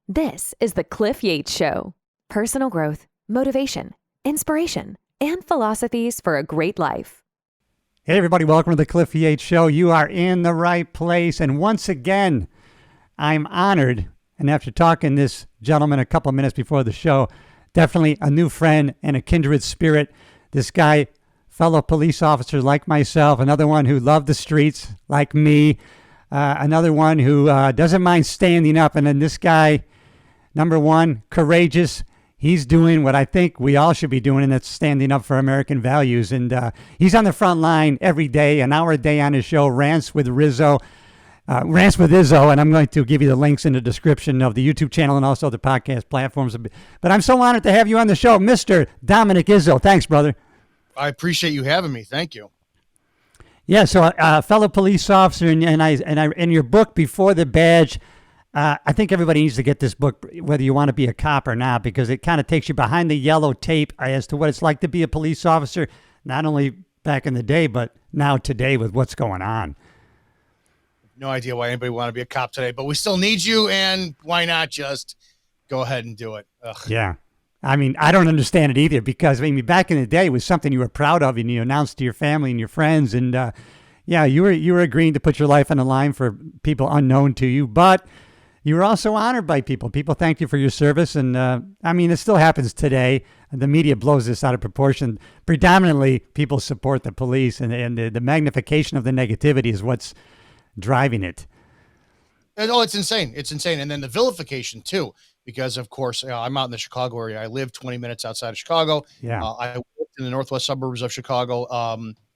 This is the Cliff Yates Show. Personal growth, motivation, inspiration, and philosophies for a great life. Hey everybody, welcome to the Cliff Yates Show. You are in the right place. And once again, I'm honored. And after talking to this gentleman a couple of minutes before the show, definitely a new friend and a kindred spirit. This guy, fellow police officer like myself, another one who loved the streets like me, another one who doesn't mind standing up. And then this guy, number one, courageous. He's doing what I think we all should be doing, and that's standing up for American values. And he's on the front line every day, an hour a day on his show, Rants with Izzo. Rants with Izzo, and I'm going to give you the links in the description of the YouTube channel and also the podcast platforms. But I'm so honored to have you on the show, Mr. Dominick Izzo. Thanks, brother. I appreciate you having me. Thank you. Yeah, so fellow police officer, and in your book, Before the Badge, I think everybody needs to get this book, whether you want to be a cop or not, because it kind of takes you behind the yellow tape as to what it's like to be a police officer, not only back in the day, but now today with what's going on. No idea why anybody would want to be a cop today, but we still need you, and why not just go ahead and do it? Ugh. Yeah. I mean, I don't understand it either, because I mean, back in the day, it was something you were proud of and you announced to your family and your friends. And yeah, you were agreeing to put your life on the line for people unknown to you, but you were also honored by people. People thank you for your service. And I mean, it still happens today. The media blows this out of proportion. Predominantly, people support the police, and the magnification of the negativity is what's driving it. Oh, it's insane. It's insane. And then the vilification too, because of course I'm out in the Chicago area. I live 20 minutes outside of Chicago. Yeah. I worked in the northwest suburbs of Chicago.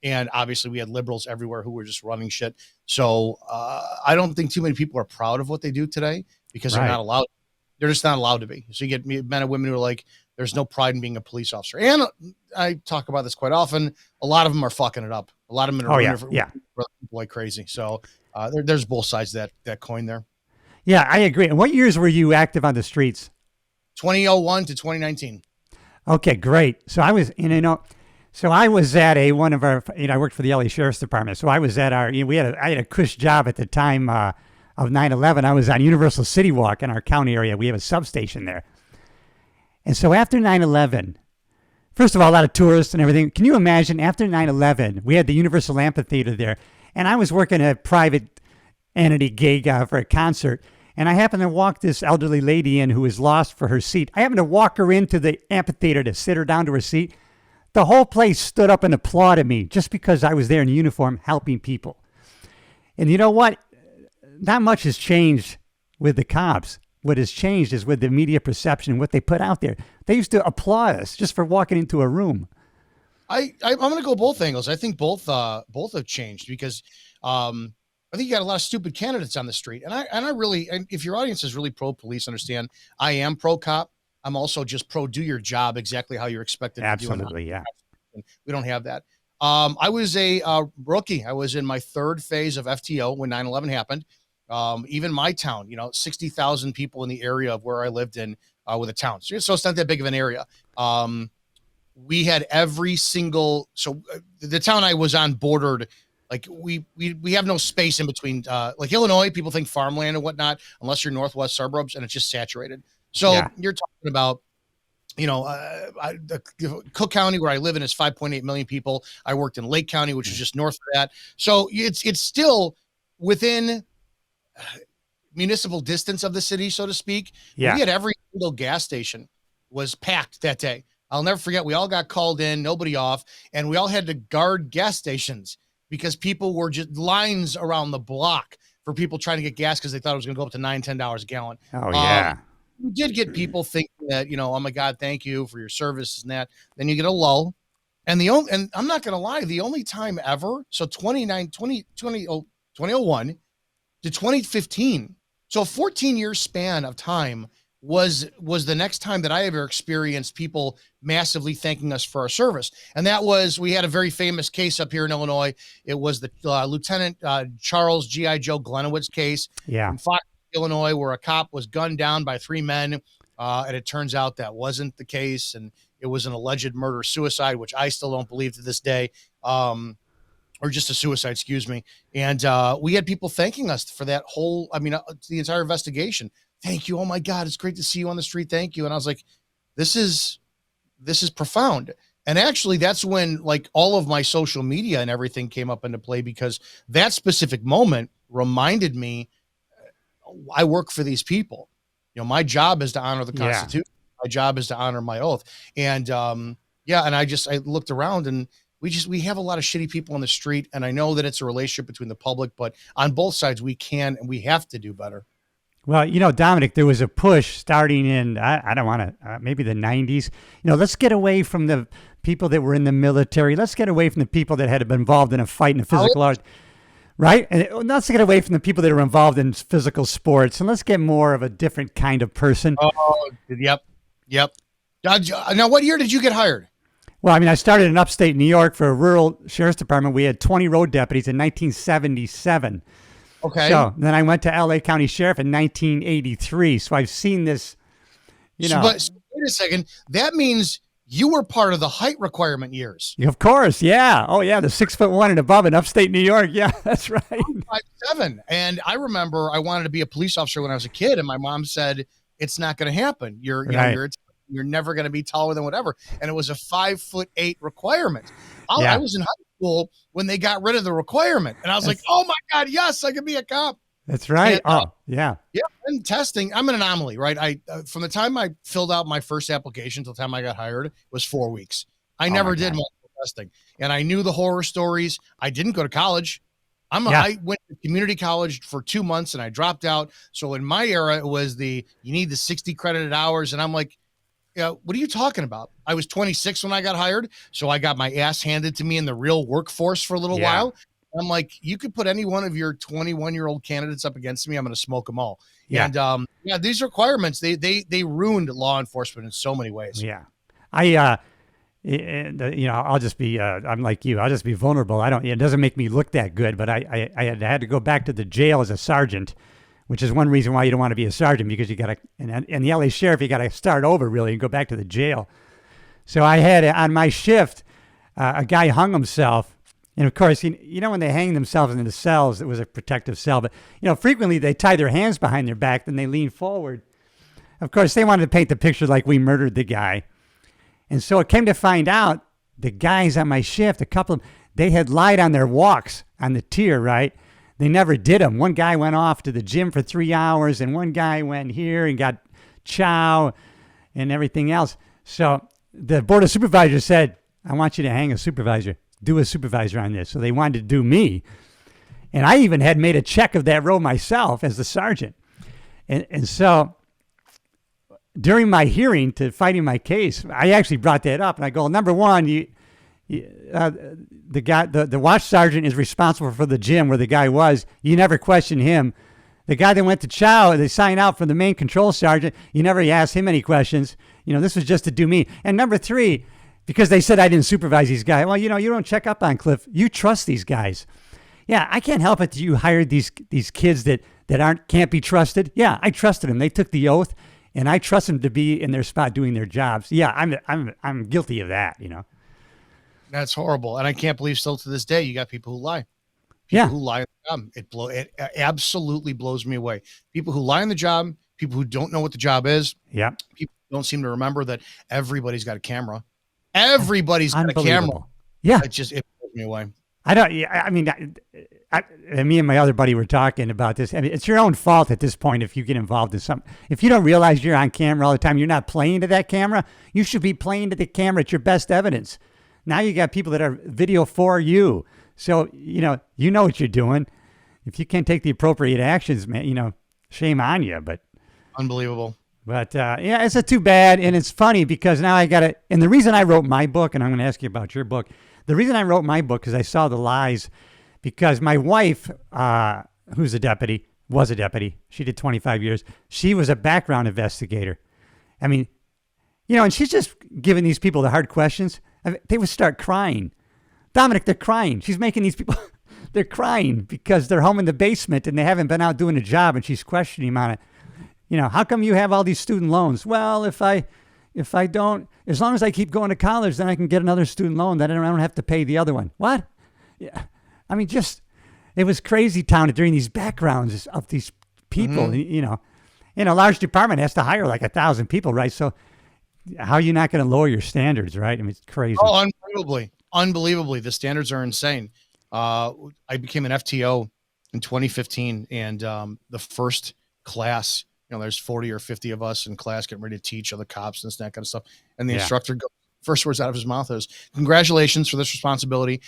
And obviously we had liberals everywhere who were just running shit. So I don't think too many people are proud of what they do today because they're not allowed. They're just not allowed to be. So you get men and women who are like, there's no pride in being a police officer. And I talk about this quite often. A lot of them are fucking it up. A lot of them are like crazy. So there's both sides of that coin there. Yeah, I agree. And what years were you active on the streets? 2001 to 2019. Okay, great. So I was, so I was at one of our, I worked for the LA Sheriff's Department. So I was at I had a cush job at the time of 9/11. I was on Universal City Walk in our county area. We have a substation there. And so after 9/11, first of all, a lot of tourists and everything. Can you imagine after 9/11, we had the Universal Amphitheater there, and I was working a private entity gig for a concert, and I happened to walk this elderly lady in who was lost for her seat. I happened to walk her into the amphitheater to sit her down to her seat. The whole place stood up and applauded me just because I was there in uniform helping people. And you know what? Not much has changed with the cops. What has changed is with the media perception, what they put out there. They used to applaud us just for walking into a room. I'm going to go both angles. I think both have changed because I think you got a lot of stupid candidates on the street. And I really, and if your audience is really pro police, understand I am pro cop. I'm also just pro do your job exactly how you're expected to do it. Absolutely, yeah. We don't have that. I was a rookie. I was in my third phase of FTO when 9/11 happened. Even my town, 60,000 people in the area of where I lived in with a town. So it's not that big of an area. We had every single, the town I was on bordered, like we have no space in between, like Illinois, people think farmland and whatnot, unless you're northwest suburbs, and it's just saturated. So you're talking about, Cook County where I live in is 5.8 million people. I worked in Lake County, which is just north of that. So it's still within municipal distance of the city, so to speak. Yeah. We had every single gas station was packed that day. I'll never forget. We all got called in, nobody off, and we all had to guard gas stations because people were just lines around the block for people trying to get gas because they thought it was going to go up to $9-10 a gallon. Oh, yeah. We did get people thinking that, oh my God, thank you for your service and that. Then you get a lull. And and I'm not going to lie, the only time ever, so 2001 to 2015, so a 14-year span of time was the next time that I ever experienced people massively thanking us for our service. And that was, we had a very famous case up here in Illinois. It was the Lieutenant Charles G.I. Joe Glenowitz case in Fox, Illinois, where a cop was gunned down by 3 men. And it turns out that wasn't the case. And it was an alleged murder-suicide, which I still don't believe to this day. Or just a suicide, excuse me. And we had people thanking us for that whole, the entire investigation. thank you. Oh my God, it's great to see you on the street. Thank you. And I was like, this is profound. And actually, that's when like all of my social media and everything came up into play, because that specific moment reminded me, I work for these people. My job is to honor the Yeah. Constitution. My job is to honor my oath. And yeah, and I looked around, and we have a lot of shitty people on the street. And I know that it's a relationship between the public, but on both sides, we can and we have to do better. Well, Dominic, there was a push starting in, I don't want to, maybe the 90s. Let's get away from the people that were in the military. Let's get away from the people that had been involved in a fight in a physical art, right? And let's get away from the people that are involved in physical sports. And let's get more of a different kind of person. Oh, yep. Now, what year did you get hired? Well, I started in upstate New York for a rural sheriff's department. We had 20 road deputies in 1977. Okay. So then I went to LA County Sheriff in 1983. So I've seen this, But wait a second. That means you were part of the height requirement years. Of course. Yeah. Oh, yeah. The 6'1" and above in upstate New York. Yeah, that's right. 5'7". And I remember I wanted to be a police officer when I was a kid. And my mom said, it's not going to happen. You're never going to be taller than whatever. And it was a 5'8" requirement. I was in high school when they got rid of the requirement. And I was like, oh my God, yes, I can be a cop. That's right. And, yeah. Yeah. And testing, I'm an anomaly, right? I from the time I filled out my first application till the time I got hired was 4 weeks. I never did multiple testing. And I knew the horror stories. I didn't go to college. I went to community college for 2 months and I dropped out. So in my era, it was you need the 60 credited hours. And I'm like, what are you talking about? I was 26 when I got hired. So I got my ass handed to me in the real workforce for a little while. I'm like, you could put any one of your 21-year-old candidates up against me. I'm going to smoke them all. Yeah. And these requirements, they ruined law enforcement in so many ways. Yeah. I'll just be, I'm like you, I'll just be vulnerable. It doesn't make me look that good, but I had to go back to the jail as a sergeant, which is one reason why you don't want to be a sergeant, because you got to, and the LA sheriff, you got to start over really and go back to the jail. So I had on my shift, a guy hung himself. And of course, when they hang themselves in the cells, it was a protective cell, but frequently they tie their hands behind their back, then they lean forward. Of course, they wanted to paint the picture like we murdered the guy. And so it came to find out the guys on my shift, a couple of them, they had lied on their walks on the tier, right? They never did them. One guy went off to the gym for 3 hours, and one guy went here and got chow and everything else. So the Board of Supervisors said, I want you to hang a supervisor. Do a supervisor on this. So they wanted to do me. And I even had made a check of that row myself as the sergeant. And so during my hearing to fighting my case, I actually brought that up. And I go, number one, the watch sergeant is responsible for the gym where the guy was. You never question him. The guy that went to chow, they signed out from the main control sergeant. You never asked him any questions. This was just to do me. And number three, because they said I didn't supervise these guys. Well, you don't check up on Cliff. You trust these guys. Yeah, I can't help it that you hired these kids that can't be trusted. Yeah, I trusted them. They took the oath, and I trust them to be in their spot doing their jobs. Yeah, I'm guilty of that. That's horrible, and I can't believe still to this day you got people who lie. Who lie on the job. It absolutely blows me away. People who lie on the job. People who don't know what the job is. Yeah. People who don't seem to remember that everybody's got a camera. Everybody's got a camera. Yeah. It blows me away. Me and my other buddy were talking about this. It's your own fault at this point if you get involved in something. If you don't realize you're on camera all the time, you're not playing to that camera. You should be playing to the camera. It's your best evidence. Now you got people that are video for you. So, you know what you're doing. If you can't take the appropriate actions, man, shame on you. But unbelievable. But it's a too bad. And it's funny because now I got it. And the reason I wrote my book, and I'm going to ask you about your book. The reason I wrote my book is I saw the lies, because my wife, who's was a deputy. She did 25 years. She was a background investigator. And she's just giving these people the hard questions. They would start crying. Dominic, they're crying. She's making these people, they're crying because they're home in the basement and they haven't been out doing a job, and she's questioning him on it. How come you have all these student loans? Well, if I don't, as long as I keep going to college, then I can get another student loan. Then I don't have to pay the other one. What? Yeah. It was crazy town during these backgrounds of these people, a large department has to hire like 1,000 people, right? So how are you not going to lower your standards, right? I mean, it's crazy. Oh, unbelievably, the standards are insane. I became an FTO in 2015, and the first class, there's 40 or 50 of us in class getting ready to teach other cops and that kind of stuff. And the instructor goes, first words out of his mouth is, "Congratulations for this responsibility.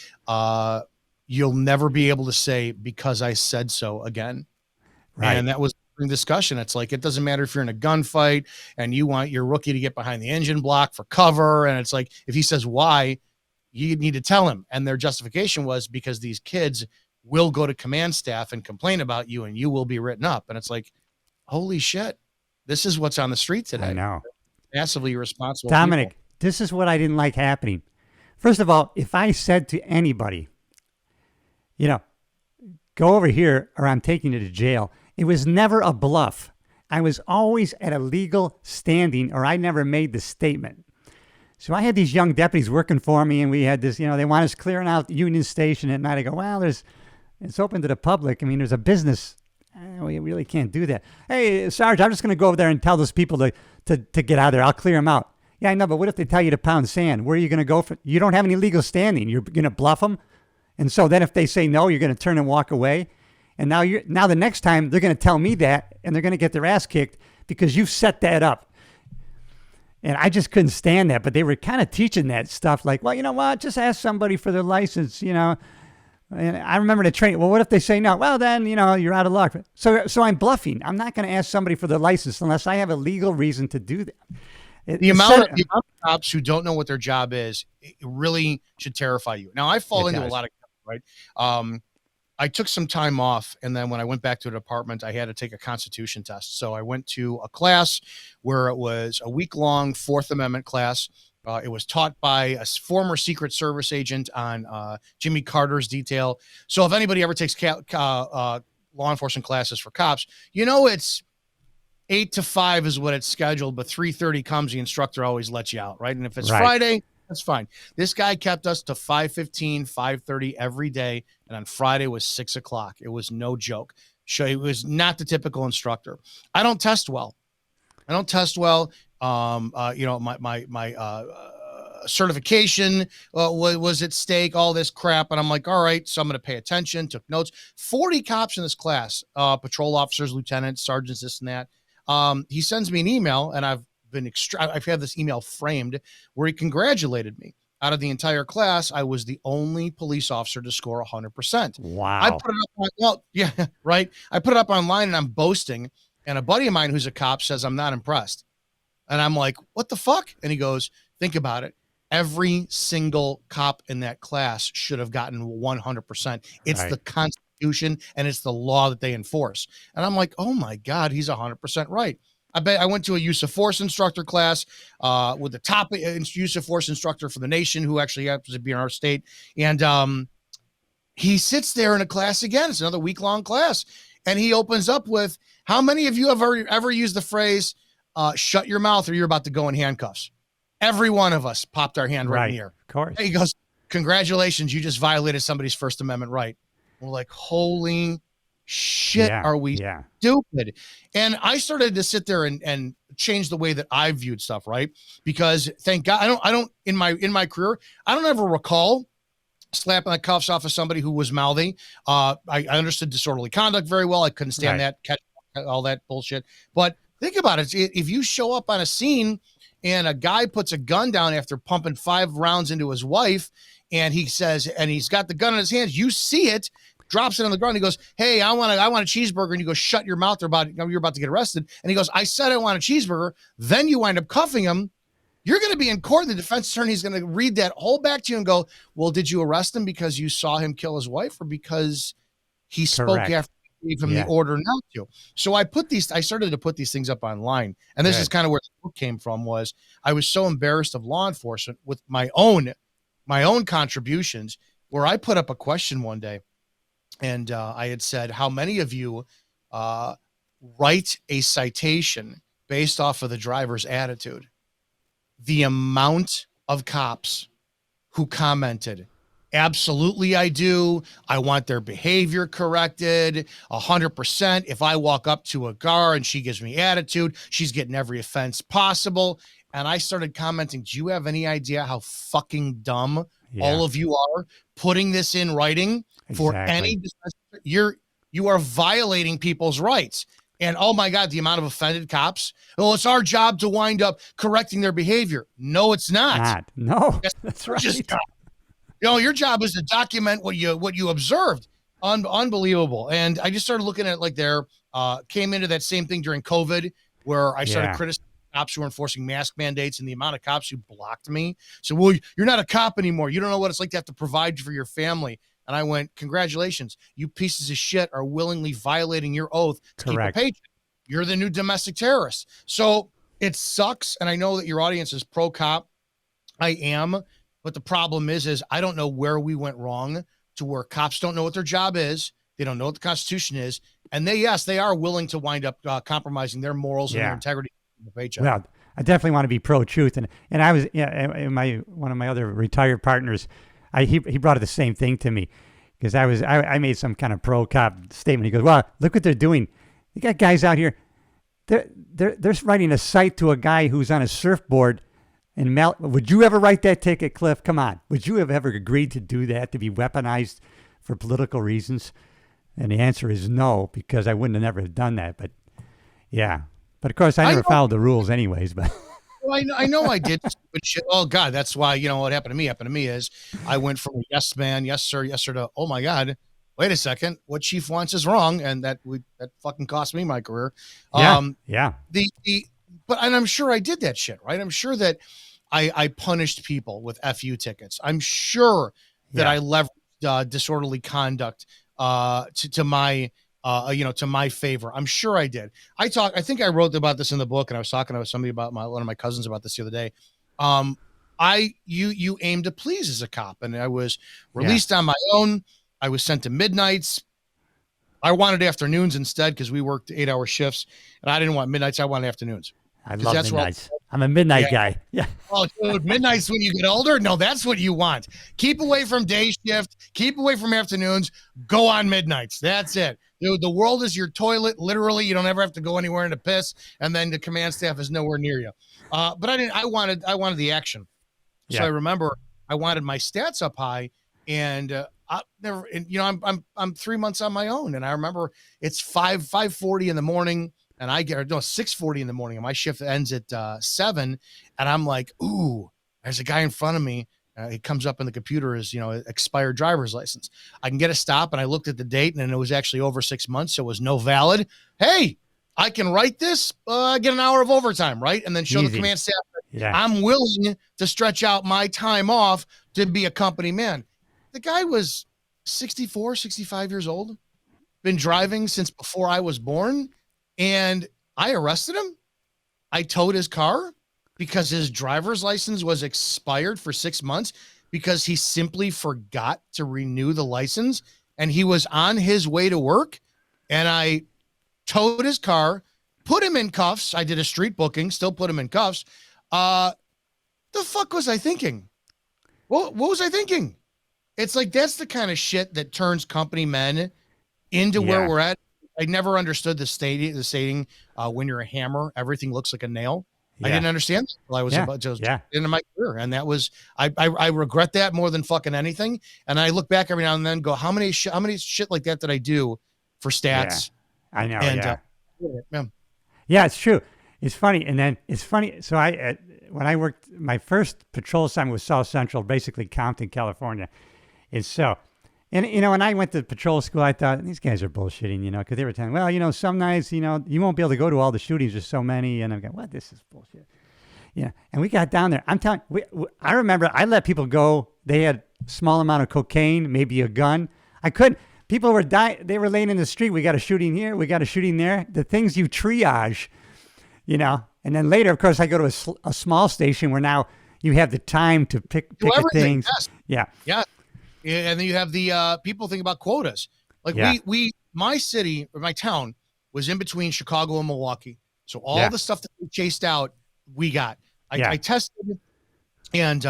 You'll never be able to say because I said so again." Right. And that was in discussion. It's like, it doesn't matter if you're in a gunfight and you want your rookie to get behind the engine block for cover. And it's like, if he says why, you need to tell him. And their justification was because these kids will go to command staff and complain about you and you will be written up. And it's like, holy shit, this is what's on the street today. I know. Massively irresponsible Dominic, people. this is what I didn't like happening. First of all, if I said to anybody, go over here or I'm taking you to jail, it was never a bluff. I was always at a legal standing or I never made the statement. So I had these young deputies working for me, and we had this, they want us clearing out Union Station at night. I go, well, it's open to the public. I mean, there's a business. We really can't do that. Hey, Sarge, I'm just going to go over there and tell those people to get out of there. I'll clear them out. Yeah, I know, but what if they tell you to pound sand? Where are you going to go? You don't have any legal standing. You're going to bluff them. And so then if they say no, you're going to turn and walk away. And now the next time they're going to tell me that, and they're going to get their ass kicked because you've set that up. And I just couldn't stand that. But they were kind of teaching that stuff like, well, you know what? Just ask somebody for their license, And I remember the training. Well, what if they say no? Well, then, you're out of luck. So I'm bluffing. I'm not going to ask somebody for their license unless I have a legal reason to do that. The amount of cops who don't know what their job is, it really should terrify you. Now, I fall into a lot of, right? I took some time off, and then when I went back to the department, I had to take a constitution test. So I went to a class where it was a week-long Fourth Amendment class. It was taught by a former Secret Service agent on Jimmy Carter's detail. So if anybody ever takes law enforcement classes for cops, it's 8 to 5 is what it's scheduled, but 3:30 comes, the instructor always lets you out, right? And if it's Friday, that's fine. This guy kept us to 5:15, 5:30 every day, and on Friday was 6 o'clock. It was no joke. So it was not the typical instructor. I don't test well. My certification was at stake, all this crap. And I'm like, all right, so I'm going to pay attention, took notes. 40 cops in this class, patrol officers, lieutenants, sergeants, this and that. He sends me an email, and I've had this email framed where he congratulated me. Out of the entire class, I was the only police officer to score 100%. Wow. I put it up right. I put it up online and I'm boasting. And a buddy of mine who's a cop says I'm not impressed. And I'm like, what the fuck? And he goes, think about it. Every single cop in that class should have gotten 100%. It's the Constitution and it's the law that they enforce. And I'm like, oh my God, he's 100% right. I went to a use of force instructor class with the top use of force instructor for the nation, who actually happens to be in our state. And he sits there in a class again. It's another week-long class. And he opens up with, how many of you have ever used the phrase, shut your mouth or you're about to go in handcuffs? Every one of us popped our hand right in the air. Of course. He goes, congratulations, you just violated somebody's First Amendment right. We're like, holy shit, are we stupid? And I started to sit there and change the way that I viewed stuff, right? Because thank God, I don't in my career, I don't ever recall slapping the cuffs off of somebody who was mouthy. I understood disorderly conduct very well. I couldn't stand that, catch all that bullshit. But think about it. If you show up on a scene and a guy puts a gun down after pumping 5 rounds into his wife, and he says, and he's got the gun in his hands, you see it, drops it on the ground. He goes, hey, I want a cheeseburger. And you go, shut your mouth. You're about to get arrested. And he goes, I said I want a cheeseburger. Then you wind up cuffing him. You're going to be in court. And the defense attorney is going to read that whole back to you and go, well, did you arrest him because you saw him kill his wife or because he spoke after you gave him the order not to? So I started to put these things up online. And this is kind of where the book came from. Was I was so embarrassed of law enforcement with my own contributions, where I put up a question one day. And I had said, how many of you write a citation based off of the driver's attitude? The amount of cops who commented, Absolutely, I do. I want their behavior corrected 100%. If I walk up to a car and she gives me attitude, she's getting every offense possible. And I started commenting, do you have any idea how fucking dumb Yeah, all of you are putting this in writing for exactly. any, you are violating people's rights. And oh my God, the amount of offended cops. Well, it's our job to wind up correcting their behavior. No, it's not. Not. No, That's that's just right. your job is to document what you observed. Unbelievable. And I just started looking at it like came into that same thing during COVID, where I started Yeah, criticizing cops who were enforcing mask mandates and the amount of cops who blocked me. So, well, you're not a cop anymore. You don't know what it's like to have to provide for your family. And I went, congratulations, you pieces of shit are willingly violating your oath to keep a correct. paycheck. You're the new domestic terrorist. So it sucks. And I know that your audience is pro cop. I am. But the problem is I don't know where we went wrong to where cops don't know what their job is. They don't know what the Constitution is. And they are willing to wind up compromising their morals and their Yeah. integrity for the paycheck. Well, I definitely want to be pro-truth, and I was one of my other retired partners. He brought the same thing to me because I made some kind of pro-cop statement. He goes, "Well, look what they're doing. You got guys out here. They're writing a cite to a guy who's on a surfboard." And would you ever write that ticket, Cliff? Come on. Would you have ever agreed to do that, to be weaponized for political reasons? And the answer is no, because I wouldn't have never have done that. But yeah. But of course, I never followed the rules anyways. But Well, I know I did stupid shit. Oh God, that's why, what happened to me is I went from a yes man, yes sir, to, oh my God, wait a second, what chief wants is wrong. And that fucking cost me my career. yeah, yeah, And I'm sure I did that shit, right? I'm sure that I punished people with FU tickets. I'm sure that yeah. I leveraged disorderly conduct to my to my favor. I'm sure I did. I think I wrote about this in the book, and I was talking to somebody about one of my cousins about this the other day. You aim to please as a cop, and I was released on my own. I was sent to midnights. I wanted afternoons instead because we worked 8-hour shifts, and I didn't want midnights. I wanted afternoons. I love That's midnights. I'm a midnight guy. Yeah. Oh, dude, midnight's when you get older. No, that's what you want. Keep away from day shift. Keep away from afternoons. Go on midnights. That's it. Dude, the world is your toilet. Literally, you don't ever have to go anywhere to piss, and then the command staff is nowhere near you. But I didn't. I wanted the action. So Yeah. I remember I wanted my stats up high, and I never. And, I'm 3 months on my own, and I remember it's 5:40 in the morning. And I get 6:40 in the morning, and my shift ends at 7. And I'm like, ooh, there's a guy in front of me. He comes up in the computer as expired driver's license. I can get a stop, and I looked at the date, and it was actually over 6 months, so it was no valid. Hey, I can write this, get an hour of overtime, right? And then show the command staff that I'm willing to stretch out my time off to be a company man. The guy was 64, 65 years old, been driving since before I was born. And I arrested him. I towed his car because his driver's license was expired for 6 months because he simply forgot to renew the license, and he was on his way to work. And I towed his car, put him in cuffs. I did a street booking, still put him in cuffs. The fuck was I thinking? What was I thinking? It's like, that's the kind of shit that turns company men into where we're at. I never understood the stating when you're a hammer, everything looks like a nail. I didn't understand that until I was about to into my career. And that was, I regret that more than fucking anything. And I look back every now and then and go, how many shit like that did I do for stats? Yeah. I know. And, yeah, it's true. It's funny. And then it's funny. So when I worked, my first patrol assignment was South Central, basically Compton, California. And so, and, when I went to patrol school, I thought, these guys are bullshitting, because they were telling, well, some nights, you won't be able to go to all the shootings. There's so many. And I'm going, what? This is bullshit. Yeah. And we got down there. I'm telling I remember I let people go. They had a small amount of cocaine, maybe a gun. I couldn't. People were dying. They were laying in the street. We got a shooting here. We got a shooting there. The things you triage, And then later, of course, I go to a small station where now you have the time to pick things. Yes. Yeah. Yeah. And then you have the people think about quotas. Like my city or my town was in between Chicago and Milwaukee. So all the stuff that we chased out, we got. I tested, and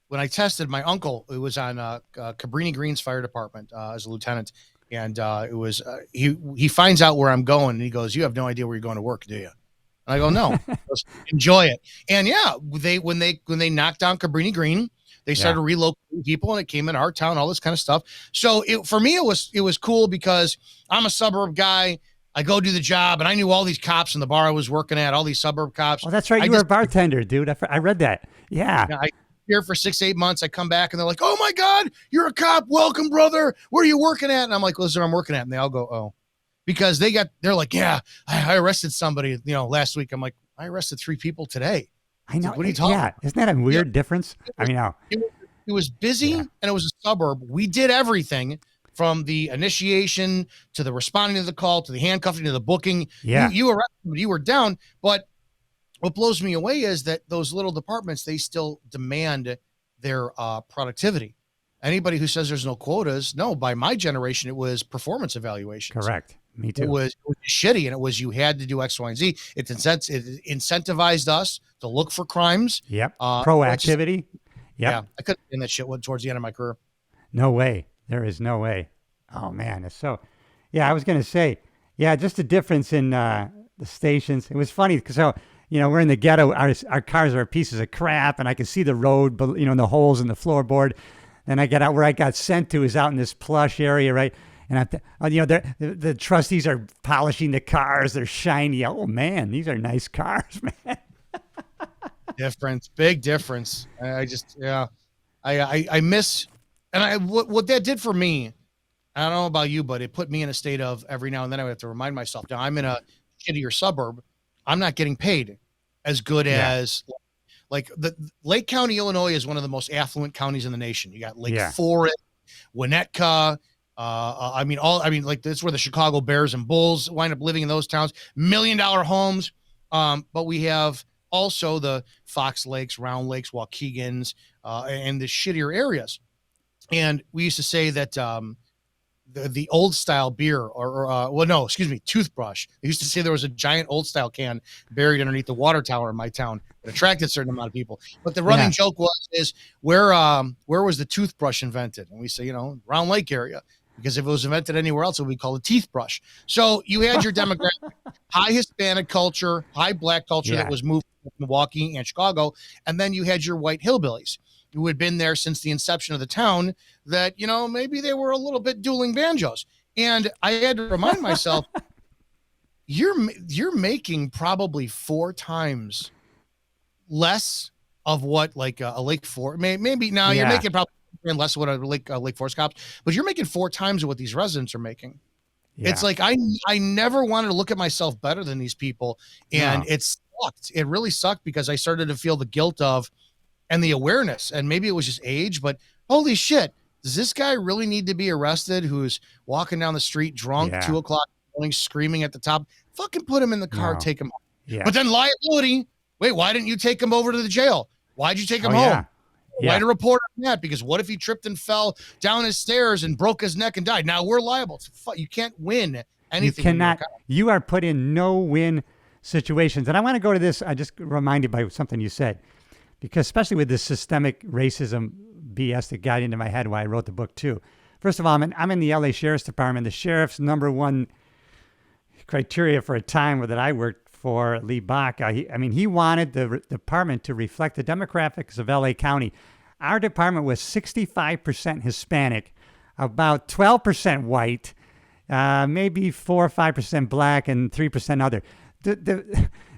when I tested, my uncle, it was on Cabrini Green's fire department as a lieutenant. And it was he finds out where I'm going and he goes, "You have no idea where you're going to work, do you?" And I go, "No." He goes, "Enjoy it." And yeah, when they knocked down Cabrini Green, they started relocating people and it came in our town, all this kind of stuff. So for me, it was cool because I'm a suburb guy. I go do the job and I knew all these cops in the bar I was working at, all these suburb cops. Oh, that's right. You were a bartender, dude. I read that. Yeah. I here for 6-8 months. I come back and they're like, "Oh my God, you're a cop. Welcome, brother. Where are you working at?" And I'm like, "Listen, I'm working at." And they all go, "Oh," because they're like, "Yeah, I arrested somebody, last week." I'm like, "I arrested 3 people today." I know. Like, what are you talking about? Isn't that a weird difference? I mean, it was busy and it was a suburb. We did everything from the initiation to the responding to the call, to the handcuffing, to the booking. Yeah. You arrested, you were down. But what blows me away is that those little departments, they still demand their productivity. Anybody who says there's no quotas, no, by my generation, it was performance evaluations. Correct. Me too. It was shitty, and it was you had to do X, Y, and Z. It incentivized us to look for crimes. Yep. Proactivity. Yep. Yeah, I couldn't do that shit towards the end of my career. No way. There is no way. Oh man, it's so. Yeah, I was gonna say. Yeah, just the difference in the stations. It was funny because we're in the ghetto. Our cars are pieces of crap, and I can see the road, but the holes in the floorboard. Then I get out where I got sent to is out in this plush area, right? And the trustees are polishing the cars. They're shiny. Oh man, these are nice cars, man. Big difference. I miss, and what that did for me. I don't know about you, but it put me in a state of every now and then I have to remind myself. Now I'm in a shittier suburb. I'm not getting paid as good as like the Lake County, Illinois is one of the most affluent counties in the nation. You got Lake Forest, Winnetka. That's where the Chicago Bears and Bulls wind up living in those towns, $1 million homes. But we have also the Fox Lakes, Round Lakes, Waukegans, and the shittier areas. And we used to say that, the old style beer toothbrush. They used to say there was a giant old style can buried underneath the water tower in my town that attracted a certain amount of people. But the running joke is where was the toothbrush invented? And we say, Round Lake area, because if it was invented anywhere else, it would be called a teeth brush. So you had your demographic, high Hispanic culture, high black culture that was moved from Milwaukee and Chicago. And then you had your white hillbillies who had been there since the inception of the town that, maybe they were a little bit dueling banjos. And I had to remind myself, you're making probably 4 times less of what like a Lake Forest, maybe now you're making probably less of what a Lake Forest cops, but you're making 4 times of what these residents are making. Yeah. It's like, I never wanted to look at myself better than these people. And it sucked. It really sucked because I started to feel the guilt of, and the awareness, and maybe it was just age, but holy shit, does this guy really need to be arrested who's walking down the street drunk, 2:00 in the morning, screaming at the top? Fucking put him in the car, take him home. Yeah. But then liability, wait, why didn't you take him over to the jail? Why'd you take him home? Write a report on that, because what if he tripped and fell down his stairs and broke his neck and died? Now we're liable. You can't win anything. You cannot. You are put in no-win situations. And I want to go to this. I just reminded by something you said. Because especially with this systemic racism BS that got into my head while I wrote the book too. First of all, I'm in the LA Sheriff's Department. The sheriff's number one criteria for a time that I worked for, Lee Bach, he wanted the department to reflect the demographics of LA County. Our department was 65% Hispanic, about 12% white, maybe 4 or 5% black, and 3% other.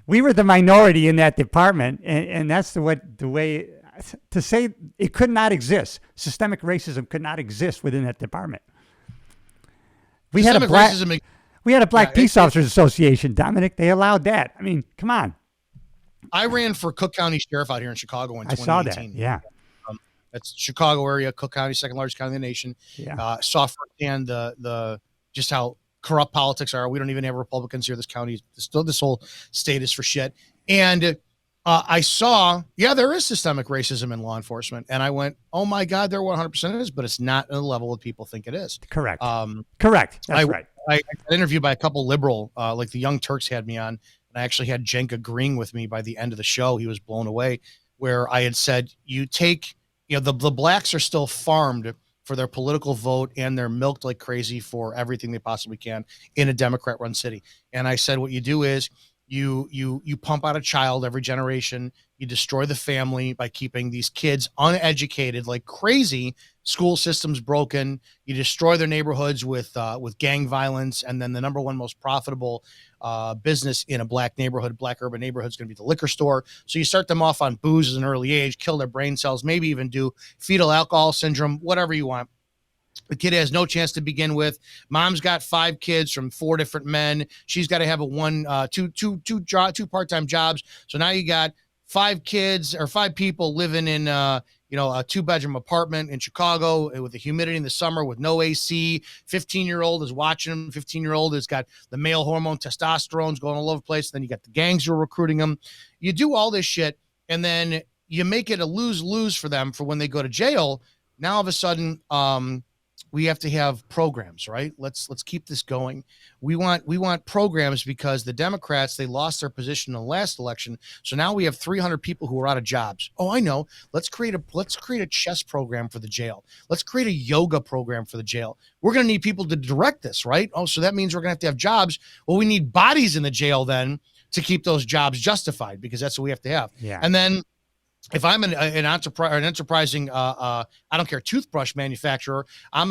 We were the minority in that department, and that's the way to say it could not exist. Systemic racism could not exist within that department. We had a black peace officers association, Dominic. They allowed that. I mean, come on. I ran for Cook County Sheriff out here in Chicago in 2018. I saw that. Yeah. That's Chicago area, Cook County, second largest county in the nation. Yeah. Saw firsthand the just how corrupt politics are. We don't even have Republicans here. This county, this whole state is for shit. And I saw, there is systemic racism in law enforcement. And I went, oh my God, there 100% is, but it's not at the level that people think it is. Correct. Correct. That's right. I got interviewed by a couple liberal, like the Young Turks had me on. And I actually had Cenk agreeing with me by the end of the show. He was blown away, where I had said, you take the blacks are still farmed for their political vote, and they're milked like crazy for everything they possibly can in a Democrat-run city. And I said, what you do is you pump out a child every generation. You destroy the family by keeping these kids uneducated like crazy. School systems broken. You destroy their neighborhoods with gang violence, and then the number one most profitable business in a black urban neighborhood is going to be the liquor store. So you start them off on booze at an early age, kill their brain cells, maybe even do fetal alcohol syndrome, whatever you want. The kid has no chance to begin with. Mom's got 5 kids from 4 different men. She's got to have two part-time jobs. So now you got 5 kids or 5 people living in a 2-bedroom apartment in Chicago with the humidity in the summer with no AC. 15-year-old is watching them. 15-year-old has got the male hormone testosterone's going all over the place. Then you got the gangs who are recruiting them. You do all this shit, and then you make it a lose-lose for them for when they go to jail. Now all of a sudden, we have to have programs, right? Let's keep this going. We want programs because the Democrats, they lost their position in the last election. So now we have 300 people who are out of jobs. Oh, I know. Let's create a chess program for the jail. Let's create a yoga program for the jail. We're going to need people to direct this, right? Oh, so that means we're going to have jobs. Well, we need bodies in the jail then to keep those jobs justified, because that's what we have to have. Yeah. And then if I'm an enterprising, I don't care, toothbrush manufacturer, I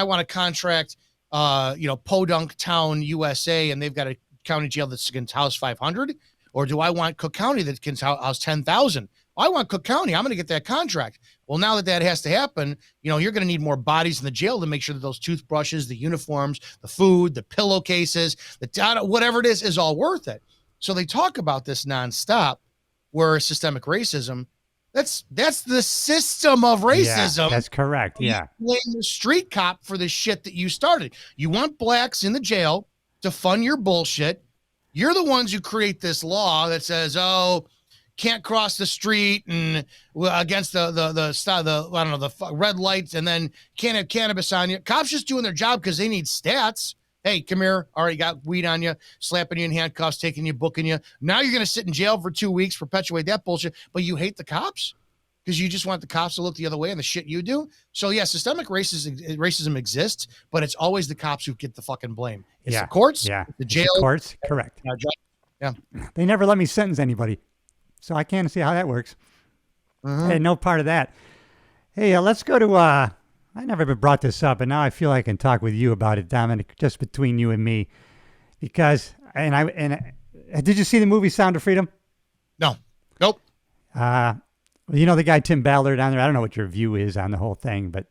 want to contract, Podunk Town, USA, and they've got a county jail that can house 500, or do I want Cook County that can house 10,000? I want Cook County. I'm going to get that contract. Well, now that has to happen, you're going to need more bodies in the jail to make sure that those toothbrushes, the uniforms, the food, the pillowcases, whatever it is all worth it. So they talk about this nonstop, where systemic racism, that's the system of racism. Yeah, that's correct. Yeah. You blame the street cop for the shit that you started. You want blacks in the jail to fund your bullshit. You're the ones who create this law that says, oh, can't cross the street and against the red lights, and then can't have cannabis on you. Cops just doing their job because they need stats. Hey, come here. All right, you got weed on you, slapping you in handcuffs, taking you, booking you. Now you're going to sit in jail for 2 weeks, perpetuate that bullshit, but you hate the cops because you just want the cops to look the other way and the shit you do. So, yeah, systemic racism exists, but it's always the cops who get the fucking blame. It's the courts, the jail. The courts, correct. Yeah. They never let me sentence anybody, so I can't see how that works. I had no part of that. Hey, let's go to... I never been brought this up, and now I feel I can talk with you about it, Dominic, just between you and me. Because, did you see the movie Sound of Freedom? No. Nope. The guy Tim Ballard down there. I don't know what your view is on the whole thing, but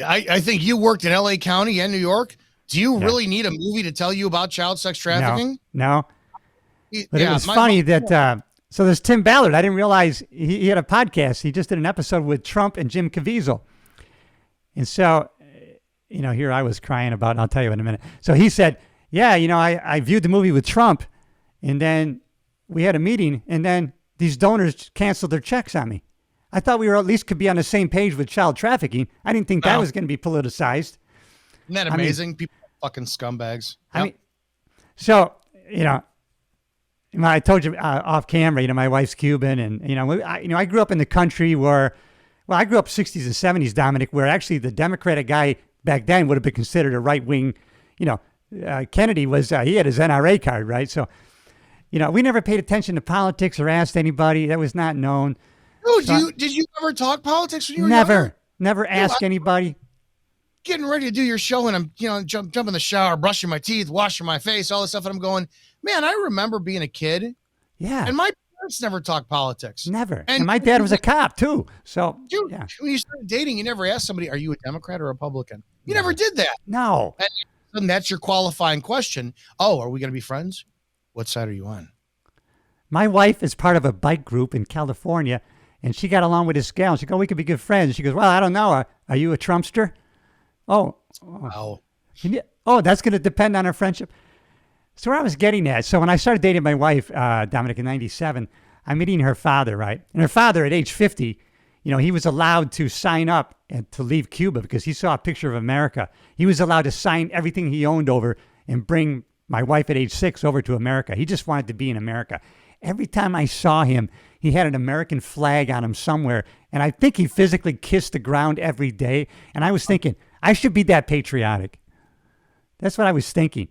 I think you worked in LA County and New York. Do you really need a movie to tell you about child sex trafficking? No. But it was funny that so there's Tim Ballard. I didn't realize he had a podcast. He just did an episode with Trump and Jim Caviezel. And so, here I was crying about, and I'll tell you in a minute. So he said, I viewed the movie with Trump, and then we had a meeting, and then these donors canceled their checks on me. I thought we were at least could be on the same page with child trafficking. I didn't think that was going to be politicized. Isn't that amazing? People are fucking scumbags. Yep. I told you off camera, my wife's Cuban, and, I grew up in the country where... Well, I grew up 60s and 70s, Dominic, where actually the Democratic guy back then would have been considered a right-wing, Kennedy he had his NRA card, right? So, we never paid attention to politics or asked anybody. That was not known. Oh, did you ever talk politics when you were younger? Never ask anybody. Getting ready to do your show, and I'm, jump in the shower, brushing my teeth, washing my face, all this stuff, and I'm going, man, I remember being a kid. Yeah. And my parents never talked politics. Never. And my dad was a cop too. So, when you started dating, you never asked somebody, are you a Democrat or Republican? You never did that. No. And that's your qualifying question. Oh, are we going to be friends? What side are you on? My wife is part of a bike group in California, and she got along with this gal. And she goes, we could be good friends. She goes, well, I don't know. Are you a Trumpster? Oh. Wow. Oh, that's going to depend on our friendship. So where I was getting at, so when I started dating my wife, Dominic, in 97, I'm meeting her father, right? And her father at age 50, he was allowed to sign up and to leave Cuba because he saw a picture of America. He was allowed to sign everything he owned over and bring my wife at age 6 over to America. He just wanted to be in America. Every time I saw him, he had an American flag on him somewhere. And I think he physically kissed the ground every day. And I was thinking, I should be that patriotic. That's what I was thinking.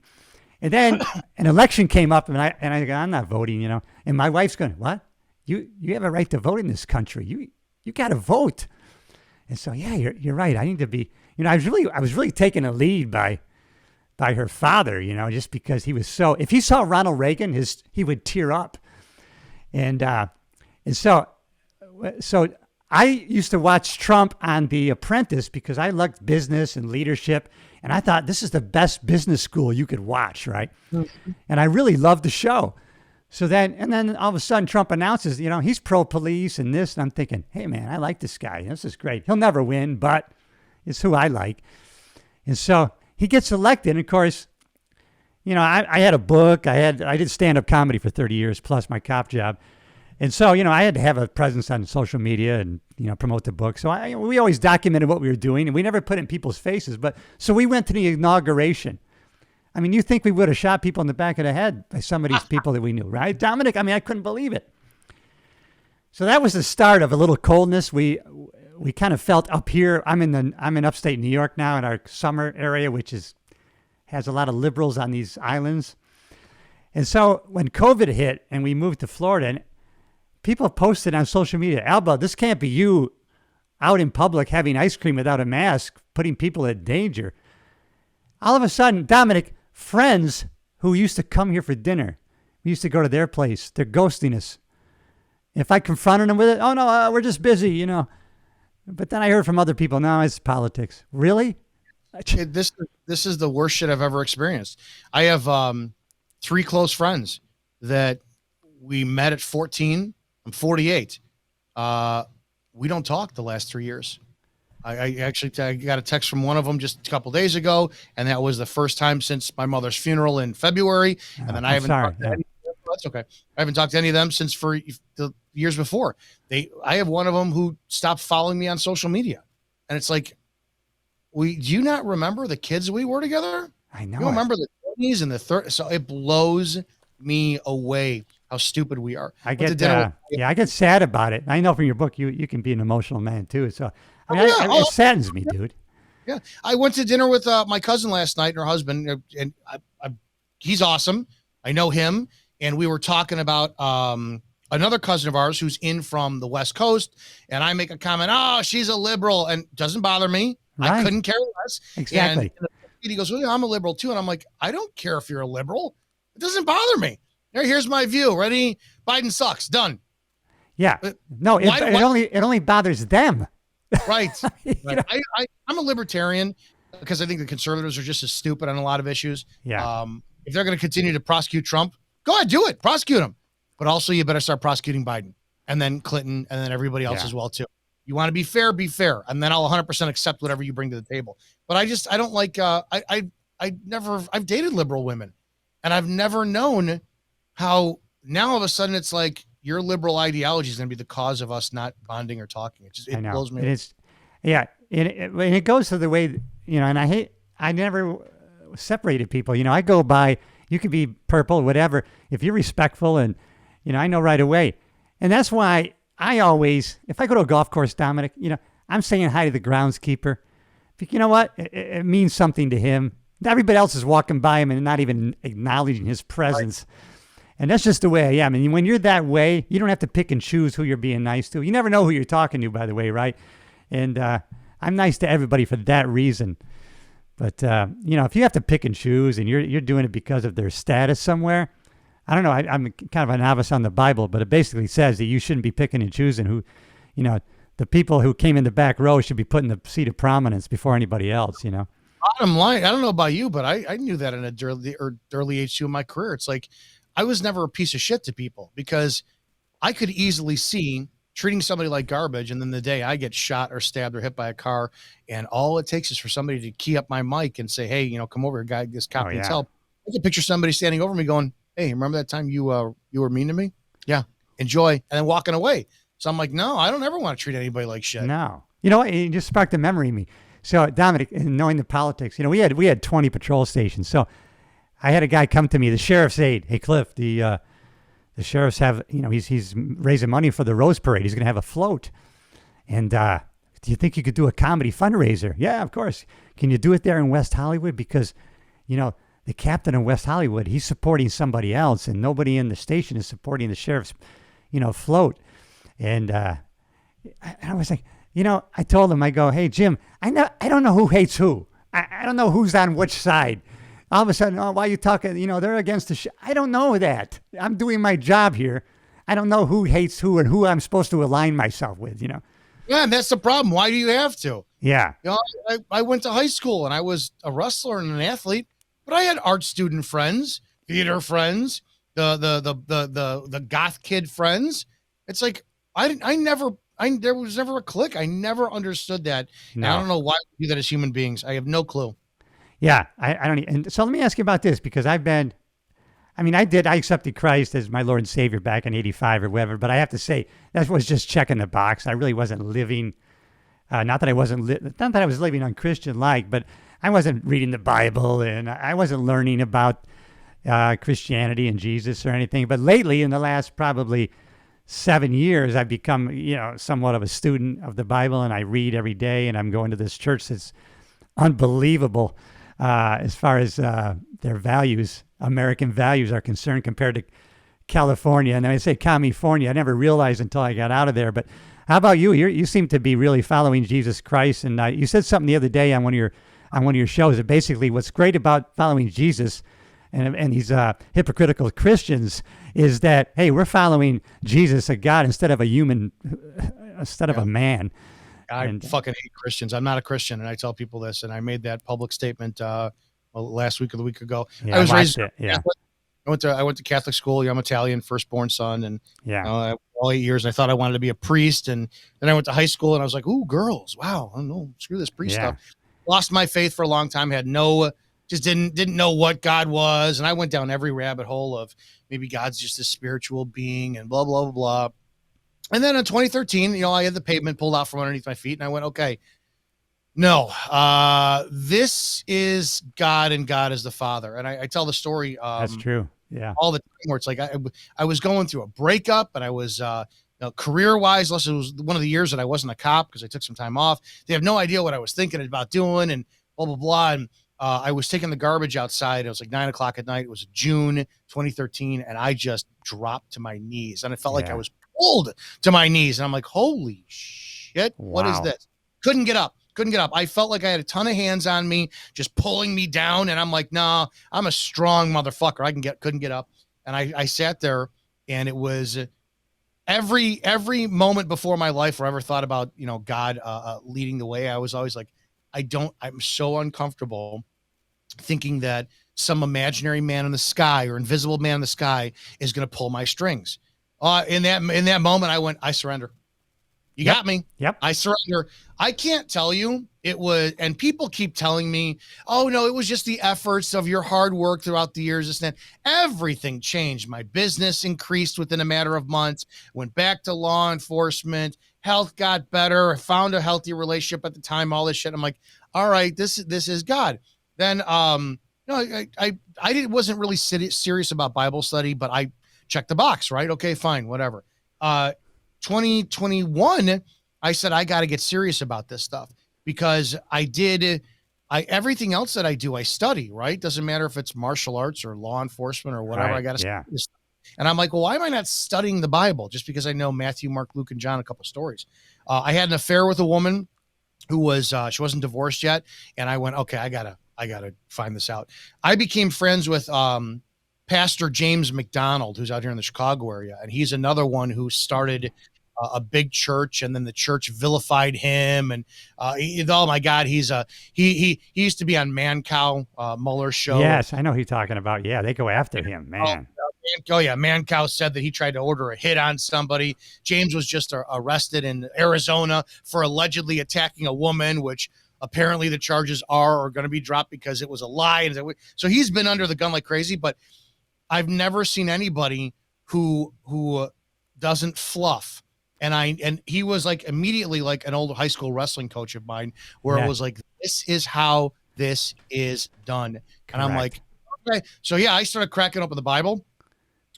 And then an election came up, and I go, I'm not voting, And my wife's going, what? You have a right to vote in this country. You got to vote. And so, yeah, you're right. I need to be, I was really taken a lead by her father, just because he was so, if he saw Ronald Reagan, he would tear up. And so I used to watch Trump on The Apprentice because I liked business and leadership. And I thought this is the best business school you could watch, right? Mm-hmm. And I really loved the show. So then all of a sudden Trump announces, he's pro-police and this. And I'm thinking, hey, man, I like this guy. This is great. He'll never win, but it's who I like. And so he gets elected. And of course, I had a book. I did stand-up comedy for 30 years plus my cop job. And so, I had to have a presence on social media and, promote the book. So we always documented what we were doing, and we never put it in people's faces. But so we went to the inauguration. I mean, you think we would have shot people in the back of the head by some of these people that we knew, right? Dominic, I couldn't believe it. So that was the start of a little coldness. We kind of felt up here. I'm in upstate New York now in our summer area, which has a lot of liberals on these islands. And so when COVID hit and we moved to Florida, and people posted on social media, Alba, this can't be you out in public having ice cream without a mask, putting people at danger. All of a sudden, Dominic, friends who used to come here for dinner, we used to go to their place, they're ghosting us. If I confronted them with it, oh no, we're just busy, But then I heard from other people, no, it's politics. Really? This is the worst shit I've ever experienced. I have 3 close friends that we met at 14. I'm 48. We don't talk the last 3 years. I got a text from one of them just a couple days ago, and that was the first time since my mother's funeral in February. And then I haven't talked to any of them. That's okay. I haven't talked to any of them since for the years before. I have one of them who stopped following me on social media, and it's like, do you not remember the kids we were together? I know. You remember the 20s and the 30s? So it blows me away how stupid we are. I get sad about it. I know from your book you can be an emotional man too. So it saddens me, dude. Yeah, I went to dinner with my cousin last night and her husband, and he's awesome. I know him, and we were talking about another cousin of ours who's in from the West Coast, and I make a comment, oh, she's a liberal, and it doesn't bother me. Right. I couldn't care less. Exactly. And he goes, well, yeah, I'm a liberal too. And I'm like, I don't care if you're a liberal. It doesn't bother me. Here's my view. Ready? Biden sucks. Done. Yeah. No, it only bothers them. Right. Right. I'm a libertarian because I think the conservatives are just as stupid on a lot of issues. Yeah. If they're going to continue to prosecute Trump, go ahead, do it. Prosecute him. But also you better start prosecuting Biden and then Clinton and then everybody else as well too. You want to be fair, and then I'll 100% accept whatever you bring to the table. But I don't like, I've dated liberal women, and I've never known how now all of a sudden it's like your liberal ideology is going to be the cause of us not bonding or talking. It blows me. It goes to the way, and I never separated people. I go by, you could be purple, whatever. If you're respectful and, I know right away. And that's why I always, if I go to a golf course, Dominic, I'm saying hi to the groundskeeper. You know what? It means something to him. Everybody else is walking by him and not even acknowledging his presence. Right. And that's just the way I am. And when you're that way, you don't have to pick and choose who you're being nice to. You never know who you're talking to, by the way, right? And I'm nice to everybody for that reason. But, if you have to pick and choose and you're doing it because of their status somewhere, I don't know. I'm kind of a novice on the Bible, but it basically says that you shouldn't be picking and choosing who, the people who came in the back row should be put in the seat of prominence before anybody else, Bottom line, I don't know about you, but I knew that in an early age too in my career. It's like I was never a piece of shit to people because I could easily see treating somebody like garbage, and then the day I get shot or stabbed or hit by a car, and all it takes is for somebody to key up my mic and say, hey, come over here, guy, this cop needs help. I can picture somebody standing over me going, hey, remember that time you were mean to me? Yeah, enjoy, and then walking away. So I'm like, no, I don't ever want to treat anybody like shit. No. You know what? It just sparked a memory in me. So Dominic, knowing the politics, we had 20 patrol stations. So I had a guy come to me, the sheriff's aide. Hey, Cliff, the the sheriffs have, he's raising money for the Rose Parade. He's going to have a float. And do you think you could do a comedy fundraiser? Yeah, of course. Can you do it there in West Hollywood? Because, the captain of West Hollywood, he's supporting somebody else, and nobody in the station is supporting the sheriff's, float. And I was like, I told him, I go, hey, Jim, I don't know who hates who. I don't know who's on which side. All of a sudden, why are you talking? They're against the I don't know that. I'm doing my job here. I don't know who hates who and who I'm supposed to align myself with, Yeah, and that's the problem. Why do you have to? Yeah. I went to high school and I was a wrestler and an athlete, but I had art student friends, theater friends, the goth kid friends. It's like there was never a clique. I never understood that. No. And I don't know why we do that as human beings. I have no clue. Yeah, I don't. And so let me ask you about this, because I accepted Christ as my Lord and Savior back in '85 or whatever. But I have to say that was just checking the box. I really wasn't living. Not that I was living unchristian-like, but I wasn't reading the Bible and I wasn't learning about Christianity and Jesus or anything. But lately, in the last probably 7 years, I've become somewhat of a student of the Bible, and I read every day. And I'm going to this church that's unbelievable. As far as their values, American values are concerned, compared to California. And I say California, I never realized until I got out of there. But how about you? You seem to be really following Jesus Christ. And you said something the other day on one of your shows that basically what's great about following Jesus and these hypocritical Christians is that, hey, we're following Jesus, a God, instead of a human, instead of a man. I fucking hate Christians. I'm not a Christian, and I tell people this, and I made that public statement last week or the week ago. Yeah, I was raised Catholic. I went to Catholic school. I'm Italian, firstborn son, and all 8 years. I thought I wanted to be a priest, and then I went to high school, and I was like, "Ooh, girls! Wow, I don't know, screw this priest stuff." Lost my faith for a long time. Just didn't know what God was, and I went down every rabbit hole of maybe God's just a spiritual being and blah blah blah blah. And then in 2013, I had the pavement pulled out from underneath my feet, and I went, okay, no, this is God, and God is the Father. And I tell the story. That's true. Yeah. All the time where it's like I was going through a breakup, and I was career-wise, unless it was one of the years that I wasn't a cop because I took some time off. They have no idea what I was thinking about doing, and blah blah blah. And I was taking the garbage outside. It was like 9:00 at night. It was June 2013, and I just dropped to my knees, and it felt like I was pulled to my knees, and I'm like, holy shit, what is this? Couldn't get up. I felt like I had a ton of hands on me, just pulling me down, and I'm like, nah, I'm a strong motherfucker. Couldn't get up, and I sat there, and it was every moment before my life where I ever thought about God leading the way. I was always like, I'm so uncomfortable thinking that some imaginary man in the sky or invisible man in the sky is going to pull my strings. In that moment, I went, I surrender. You got me. Yep. I surrender. I can't tell you it was, and people keep telling me, oh no, it was just the efforts of your hard work throughout the years. This and that. Everything changed. My business increased within a matter of months, went back to law enforcement, health got better. I found a healthy relationship at the time, all this shit. I'm like, all right, this is God. Then, I wasn't really serious about Bible study, but I checked the box, right? Okay, fine, whatever. 2021, I said, I got to get serious about this stuff because everything else that I do, I study, right? Doesn't matter if it's martial arts or law enforcement or whatever. Right, I got to study this stuff. And I'm like, well, why am I not studying the Bible? Just because I know Matthew, Mark, Luke, and John, a couple stories. I had an affair with a woman who was, she wasn't divorced yet. And I went, okay, I gotta find this out. I became friends with, Pastor James McDonald, who's out here in the Chicago area. And he's another one who started a big church, and then the church vilified him. And oh my God, he used to be on Man Cow, Mueller's show. Yes, I know who you're talking about. Yeah, they go after him, man. Man Cow said that he tried to order a hit on somebody. James was just arrested in Arizona for allegedly attacking a woman, which apparently the charges are going to be dropped because it was a lie. And so he's been under the gun like crazy, but I've never seen anybody who doesn't fluff. And he was like immediately like an old high school wrestling coach of mine, where it was like, this is how this is done. Correct. And I'm like, okay. So yeah, I started cracking open the Bible.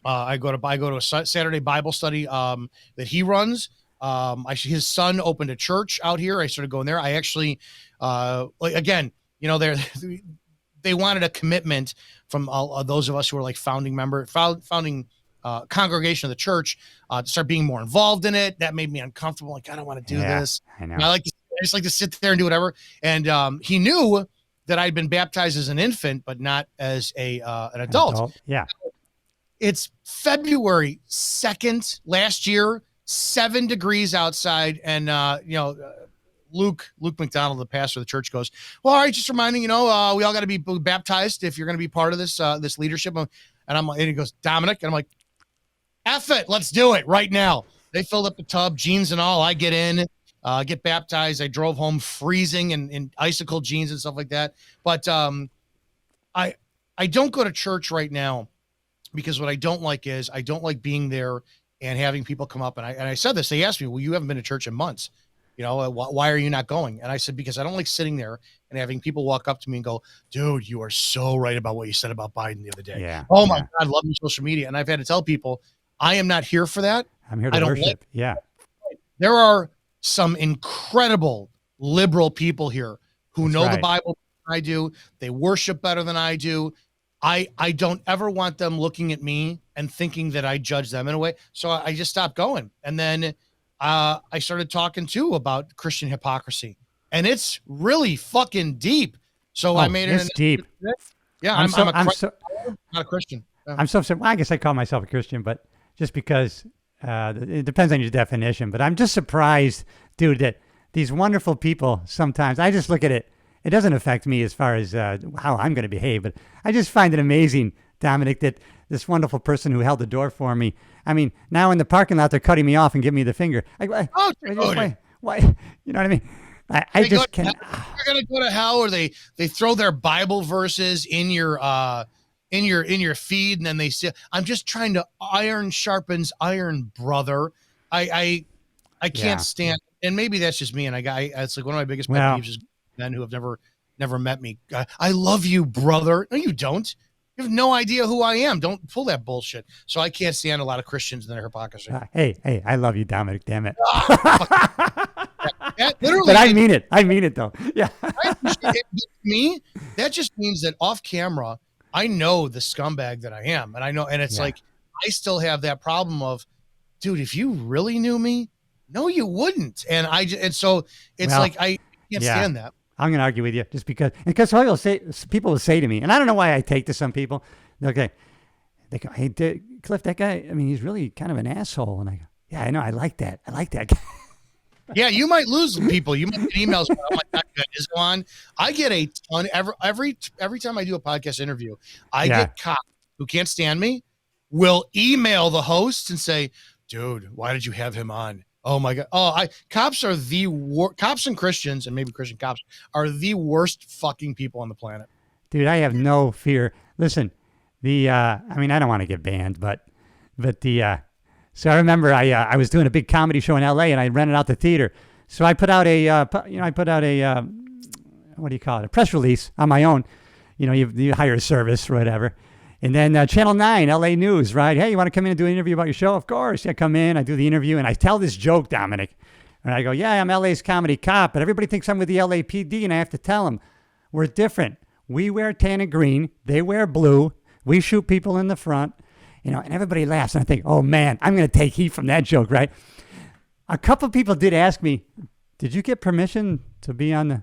I go to a Saturday Bible study that he runs. His son opened a church out here. I started going there. I actually, again, they wanted a commitment from those of us who are like founding congregation of the church to start being more involved in it. That made me uncomfortable. Like, I don't want to do this. I know. I just like to sit there and do whatever. And he knew that I'd been baptized as an infant, but not as an adult. Yeah. It's February 2nd last year, 7 degrees outside. And, Luke McDonald, the pastor of the church, goes, well, all right, just reminding, we all got to be baptized if you're going to be part of this leadership. And he goes, Dominic. And I'm like, F it, let's do it right now. They filled up the tub, jeans and all. I get in, get baptized. I drove home freezing in icicle jeans and stuff like that. But I don't go to church right now because what I don't like is I don't like being there and having people come up. And I said this, they asked me, well, you haven't been to church in months. Why are you not going? And I said, because I don't like sitting there and having people walk up to me and go, dude, you are so right about what you said about Biden the other day. Yeah. Oh my God, love your social media. And I've had to tell people, I am not here for that. I'm here to worship. Yeah. There are some incredible liberal people here who know the Bible better than I do. They worship better than I do. I don't ever want them looking at me and thinking that I judge them in a way. So I just stopped going. And then I started talking too about Christian hypocrisy, and it's really fucking deep. So I made it. It's deep. Yeah. I'm not a Christian. Yeah. I'm so well, I guess I call myself a Christian, but just because it depends on your definition. But I'm just surprised, dude, that these wonderful people, sometimes I just look at it. It doesn't affect me as far as how I'm going to behave, but I just find it amazing, Dominic, that this wonderful person who held the door for me. I mean, now in the parking lot, they're cutting me off and giving me the finger. Why? You know what I mean? I just can't. They're going to go to hell, or they throw their Bible verses in your feed, and then they say, "I'm just trying to iron sharpens iron, brother." I can't stand, and maybe that's just me. And it's like one of my biggest pet peeves is men who have never met me. I love you, brother. No, you don't. You have no idea who I am. Don't pull that bullshit. So I can't stand a lot of Christians and their hypocrisy. Hey, I love you, Dominic. Damn it. Literally, but I mean it. I mean it, though. Yeah. Me, that just means that off camera, I know the scumbag that I am. And I know, and it's like, I still have that problem of, dude, if you really knew me, no, you wouldn't. And so it's like, I can't stand that. I'm going to argue with you just because people will say to me, and I don't know why I take to some people. Okay. They go, hey, Cliff, that guy, I mean, he's really kind of an asshole. And I go, yeah, I know. I like that. I like that guy. Yeah, you might lose people. You might get emails. Oh my God, is on. I get a ton every time I do a podcast interview. I get cops who can't stand me will email the host and say, "Dude, why did you have him on?" Oh my God. Cops are cops and Christians, and maybe Christian cops are the worst fucking people on the planet. Dude, I have no fear. Listen, I mean, I don't want to get banned, but so I remember I was doing a big comedy show in LA and I rented out the theater. So I put out a what do you call it? A press release on my own. You hire a service or whatever. And then Channel 9, LA News, right? Hey, you want to come in and do an interview about your show? Of course. Yeah, come in. I do the interview and I tell this joke, Dominic. And I go, yeah, I'm LA's comedy cop, but everybody thinks I'm with the LAPD, and I have to tell them, we're different. We wear tan and green. They wear blue. We shoot people in the front. And everybody laughs. And I think, oh, man, I'm going to take heat from that joke, right? A couple of people did ask me, did you get permission to be on the...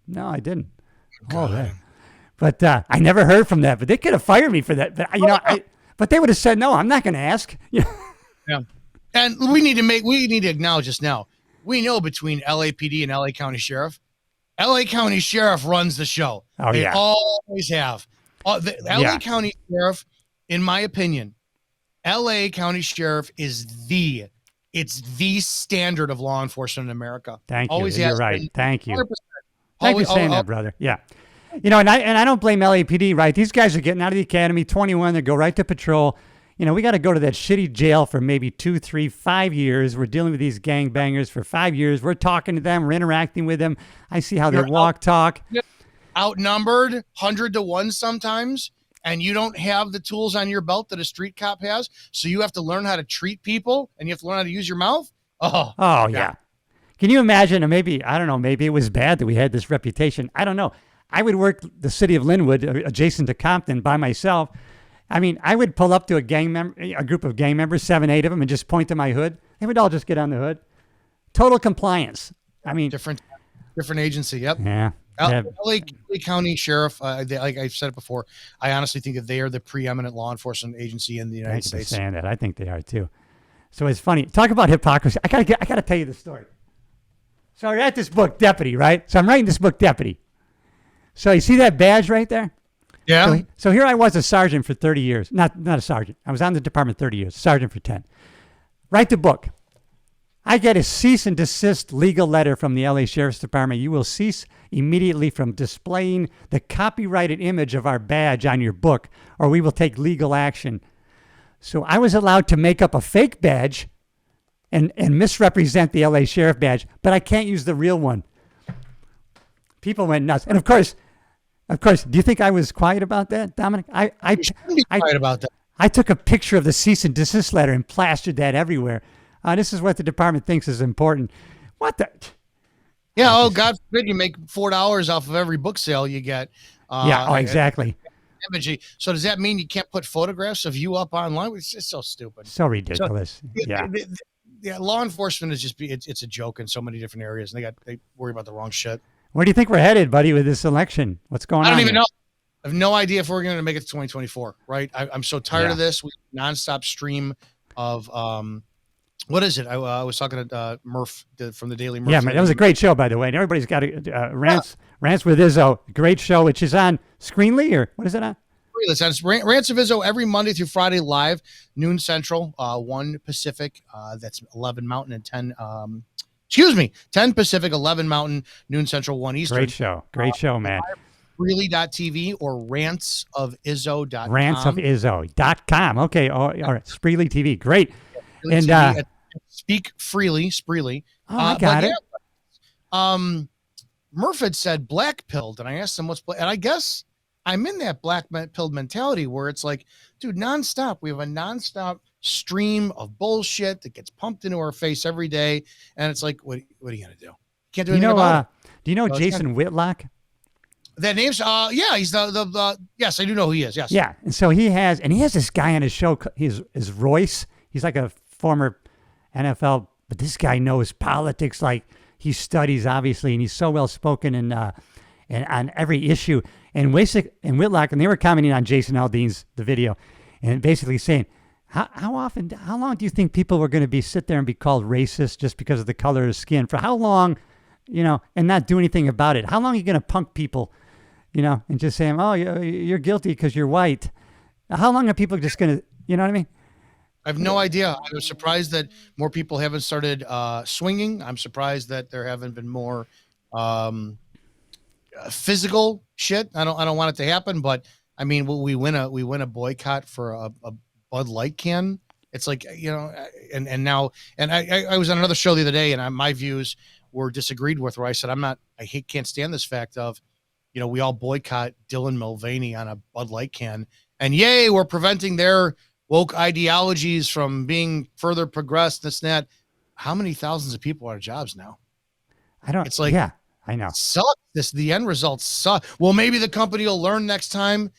No, I didn't. Oh, man. But I never heard from that. But they could have fired me for that. But, but they would have said, no, I'm not going to ask. Yeah. And we need to acknowledge this now. We know between LAPD and LA County Sheriff, LA County Sheriff runs the show. Oh, they always have. The LA County Sheriff, in my opinion, LA County Sheriff is the standard of law enforcement in America. Thank you. Always You're right. Thank you. 100%. Thank you for saying that, brother. Yeah. And I don't blame LAPD, right? These guys are getting out of the academy, 21, they go right to patrol. We got to go to that shitty jail for maybe 2, 3, 5 years. We're dealing with these gangbangers for 5 years. We're talking to them. We're interacting with them. I see how they talk. Outnumbered 100 to 1 sometimes. and you don't have the tools on your belt that a street cop has, so you have to learn how to treat people and you have to learn how to use your mouth. Oh yeah. Can you imagine? Or maybe, I don't know, maybe it was bad that we had this reputation. I don't know. I would work the city of Linwood, adjacent to Compton, by myself. I mean, I would pull up to a group of gang members, 7, 8 of them, and just point to my hood. They would all just get on the hood. Total compliance. I mean, different agency. Yep. Yeah. LA County Sheriff. Like I've said it before, I honestly think that they are the preeminent law enforcement agency in the United States. Saying that, I think they are too. So it's funny. Talk about hypocrisy. I gotta tell you the story. So I write this book, Deputy, right? So I'm writing this book, Deputy. So you see that badge right there? Yeah. So here I was, a sergeant for 30 years. Not a sergeant. I was on the department 30 years, sergeant for 10. Write the book. I get a cease and desist legal letter from the LA Sheriff's Department. You will cease immediately from displaying the copyrighted image of our badge on your book, or we will take legal action. So I was allowed to make up a fake badge and misrepresent the LA Sheriff badge, but I can't use the real one. People went nuts. And of course, do you think I was quiet about that, Dominic? You shouldn't be quiet about that. I took a picture of the cease and desist letter and plastered that everywhere. This is what the department thinks is important. What the? Yeah. Oh, God forbid you make $4 off of every book sale you get. Yeah. Oh, exactly. Imaging. So does that mean you can't put photographs of you up online? It's just so stupid. So ridiculous. Yeah. Yeah. Law enforcement is just it's a joke in so many different areas, and they worry about the wrong shit. Where do you think we're headed, buddy, with this election? What's going on? I don't even here? know. I have no idea if we're going to make it to 2024. Right. I'm so tired of this. We nonstop stream of what is it? I was talking to Murph from the Daily Murph. Yeah, man, that was a great show, by the way. And everybody's got Rants with Izzo, great show, which is on Screenly, or what is it on? It's on Rants of Izzo every Monday through Friday live, noon Central, 1 Pacific. That's 11 Mountain and 10. 10 Pacific, 11 Mountain, noon Central, 1 Eastern. Great show, man. Spreely.tv or rantsofizzo.com. Rantsofizzo.com. Okay. All right. Spreely TV. Great. And Speak Freely, Spreely. Oh, I got it. Murph had said black pilled, and I asked him what's black, and I guess I'm in that black pilled mentality where it's like, dude, nonstop. We have a nonstop stream of bullshit that gets pumped into our face every day, and it's like, what are you gonna do? Can't do anything about it. Do you know Jason Whitlock? That name's yeah, he's the yes, I do know who he is. Yes. Yeah, and so he has this guy on his show. Is Royce. He's like a former NFL, but this guy knows politics. Like, he studies, obviously, and he's so well spoken and on every issue. And Whitlock, and they were commenting on Jason Aldean's the video, and basically saying, how long do you think people were going to sit there and be called racist just because of the color of skin? For how long, and not do anything about it? How long are you going to punk people, and just say, oh, you're guilty because you're white? How long are people just going to, you know what I mean? I have no idea. I was surprised that more people haven't started swinging. I'm surprised that there haven't been more physical shit. I don't want it to happen, but I mean, we win a boycott for a Bud Light can. It's like, and now, and I was on another show the other day, and my views were disagreed with, where I said can't stand this fact of, we all boycott Dylan Mulvaney on a Bud Light can, and yay, we're preventing their woke ideologies from being further progressed. This and that. How many thousands of people are out of jobs now? It's like, yeah, I know. Sucks. The end results suck. Well, maybe the company will learn next time.